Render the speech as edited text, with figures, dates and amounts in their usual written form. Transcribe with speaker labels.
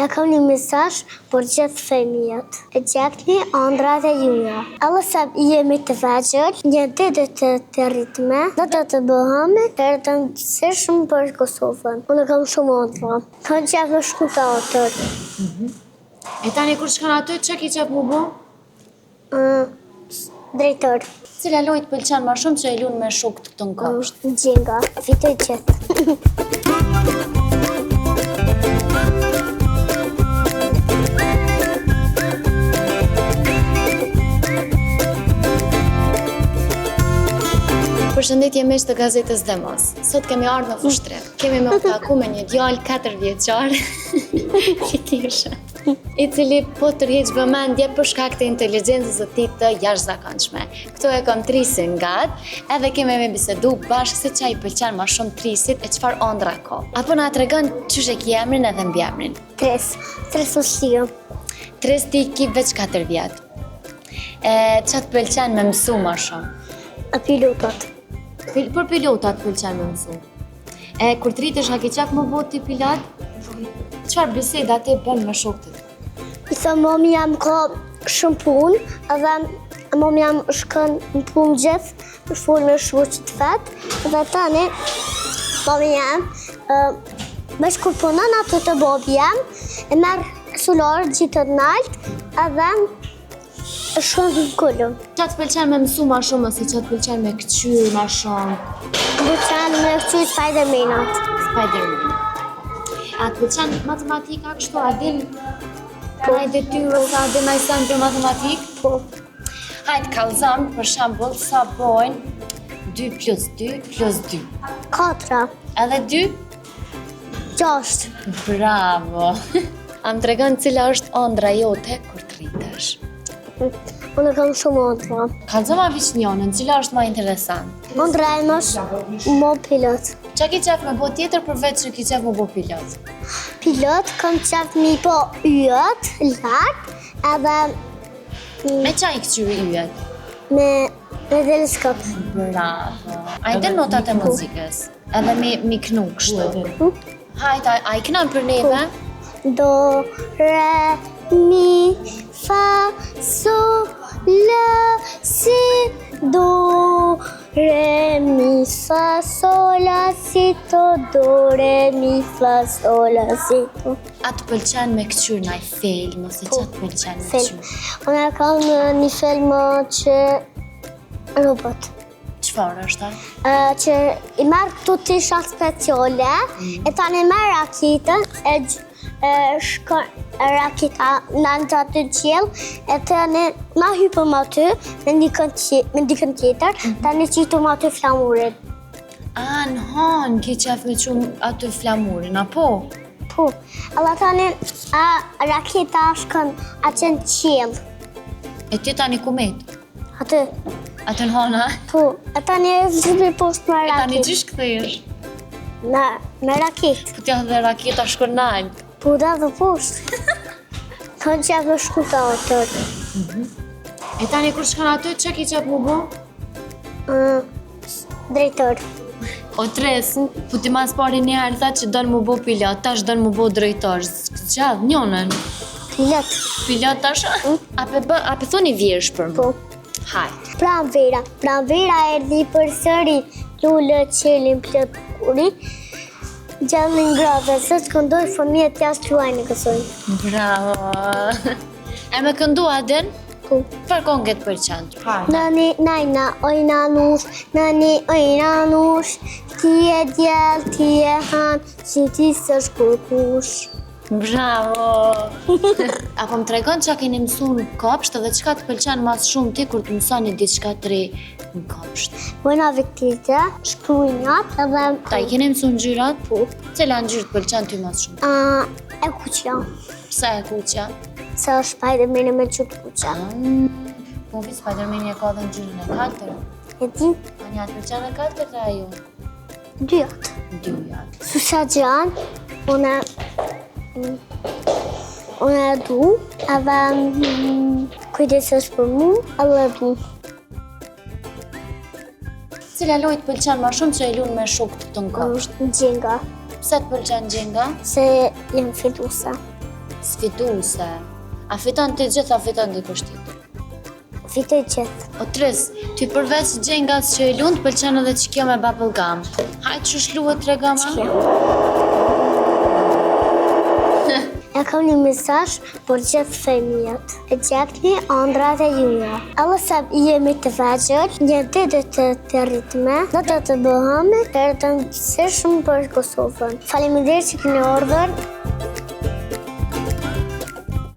Speaker 1: E kam një mesazh për gjithë fëmijët. E gjekni ëndrat e juja. Edhe se jemi të vegjël, një ditë të rritme, do të bëhemi të rëndësishëm për Kosovën. Unë kam shumë ëndra. Kam qef me shku teatër.
Speaker 2: E tani kur shkon aty, çka ke qef mu bo?
Speaker 1: Drejtor.
Speaker 2: Cila lojë të pëlqen më shumë që e lun me shokët këtu në kopsht?
Speaker 1: Gjenga. Fitoj gjithë.
Speaker 2: Përshëndetje miq të gazetës Demos. Sot kemi ardhur në Fushtrim. Kemi me u taku me një djalë 4 vjeçar, Fikisha, i cili po tërheq vëmendje për shkak të inteligjencës së tij të jashtëzakonshme. Këtu e kam Trisin gat, edhe kemi me bisedu bashkë se çfarë i pëlqen më shumë Trisit e çfarë ëndra ka. Apo na tregon çysh e ke emrin edhe mbiemrin.
Speaker 1: Tres ushqim.
Speaker 2: Tres ti ki veç 4 vjet. Çfarë të pëlqen me mësu më shumë?
Speaker 1: Pilotat.
Speaker 2: Për pilotat pëlqen me mësu. Kur të rritesh a ke qef më bo ti pilot? Çfarë biseda ti bën me shokët?
Speaker 1: I thë mami jam ka shumë punë, edhe mami jam shkon në punë gjithë, në full me shoqit vet, edhe tani mami jam me shku punën aty të babi jam, e merr solar gjithë të nalt, edhe shkon në kullum.
Speaker 2: Qa të pëlqen me mësu ma shumë, ose qa të pëlqen me këqyr ma shumë?
Speaker 1: Pëlqen me këqyr Spider-Man-at.
Speaker 2: Spider-Man. A të pëlqen matematika kështu, a din kaj detyrë ose a din ajsen për matematikë?
Speaker 1: Po.
Speaker 2: Hajtë kallëzon, për shembull, sa bojnë 2 plus 2 plus 2.
Speaker 1: 4.
Speaker 2: Edhe 2?
Speaker 1: 6.
Speaker 2: Bravo! A më tregon cila është ëndra jote kur të rritesh?
Speaker 1: Unë kam shumë ëndra.
Speaker 2: Kallëzo ma viçnjonën, cila është ma interesant?
Speaker 1: Ëndra e është mo pilot.
Speaker 2: Qa ki qef me bo tjetër përveç që ki qef me bo pilot?
Speaker 1: Pilot kam qef mi po yjet, lartë, edhe
Speaker 2: Me qa i këqyri yjet?
Speaker 1: me teleskop.
Speaker 2: Bravo! A i den notat e muzikës? Edhe mi knu kështu? Hajt, a i kënan për neve?
Speaker 1: Do, re, mi, fa, sol, la, si, do, re, mi, fa, sol, la, si, do, re, mi, fa, sol, la, si, do.
Speaker 2: A të pëlqen me këqyr naj film, ose qa të pëlqen me këqyr?
Speaker 1: Unë kam një film që robot.
Speaker 2: Qfar është ta?
Speaker 1: Që i merr këtu tisha speciale, e tani merr raketën, shkon raketa në atë qiell, e tani na hypëm aty me dikën tjetër, tani qitëm aty flamurin.
Speaker 2: A, në hanë, ki qef me qumë aty flamurin, apo?
Speaker 1: Po, edhe tani raketa shkon atë në qiell.
Speaker 2: E ti tani ku met?
Speaker 1: Aty.
Speaker 2: Aty në hanë, a?
Speaker 1: Po, e tani e zhëbi poshtë me
Speaker 2: E tani
Speaker 1: raketë.
Speaker 2: gjysh këthesh?
Speaker 1: Me raketë.
Speaker 2: Po t'ja dhe raketa shkon nalë.
Speaker 1: Po da dhe poshtë. Kanë qef me shku teatër.
Speaker 2: E tani kur shkon aty, që ki qef mu bo?
Speaker 1: Drejtor.
Speaker 2: O tres, po ti mas pari një herë tha që donë mu bo pilot, tash donë mu bo drejtor. Gjallë, njonën.
Speaker 1: Pilot.
Speaker 2: Pilot tash? A pe thoni vjesh për mu?
Speaker 1: Po.
Speaker 2: Haj.
Speaker 1: Pranvera. Pranvera erdhi për sëri, lullë qelin plët kuri. Gjallë në grave, se të këndoj fëmijët jashtë luajnë kësoj.
Speaker 2: Bravo. E me këndu adin?
Speaker 1: Po.
Speaker 2: Për konget për qëndë?
Speaker 1: Nani, najna, ojna nush, nani, ojna nush, ti e djel, ti e han, që ti së shkurkush.
Speaker 2: Bravo! Apo më tregon që keni mësu në kopsht edhe qka të pëlqen mas shumë ti kur të mësoni diçka të re në kopsht?
Speaker 1: Bëjna viktite, shkrujnjat edhe...
Speaker 2: Ta i keni mësu në gjyrat? Po. Cila në gjyrë të pëlqen ty mas shumë?
Speaker 1: E kuqja.
Speaker 2: Pse e kuqja?
Speaker 1: Se është Spider-Man me qëtë kuqja.
Speaker 2: Po vi Spider-Man e ka dhe në gjyrën e 4.
Speaker 1: E di?
Speaker 2: A një atë pëlqen e 4 dhe ajo?
Speaker 1: 2 jatë.
Speaker 2: 2 jatë.
Speaker 1: Susha gjanë, unë e du, edhe kujdesesh për mu, edhe du.
Speaker 2: Cila lojë të pëlqen më shumë që e lunë me shokët këtu në kopsht?
Speaker 1: Gjenga,
Speaker 2: Pse të pëlqen gjenga?
Speaker 1: se jem filluese.
Speaker 2: sfiduese. A fiton të gjithë, a fiton dikush tjetër?
Speaker 1: Fitoj gjithë.
Speaker 2: O Tris, ty përveç gjengës që i lund, pëlqen edhe që kjo me bubblegum. Hajtë që shluhet të regama?
Speaker 1: E kam një mesazh për gjithë fëmijët. E gjekni ëndrat e juaja. Edhe sa jemi të vegjël, një ditë të rritme, do të bëhemi të rëndësishëm për Kosovën. Faleminderit që keni ardhur.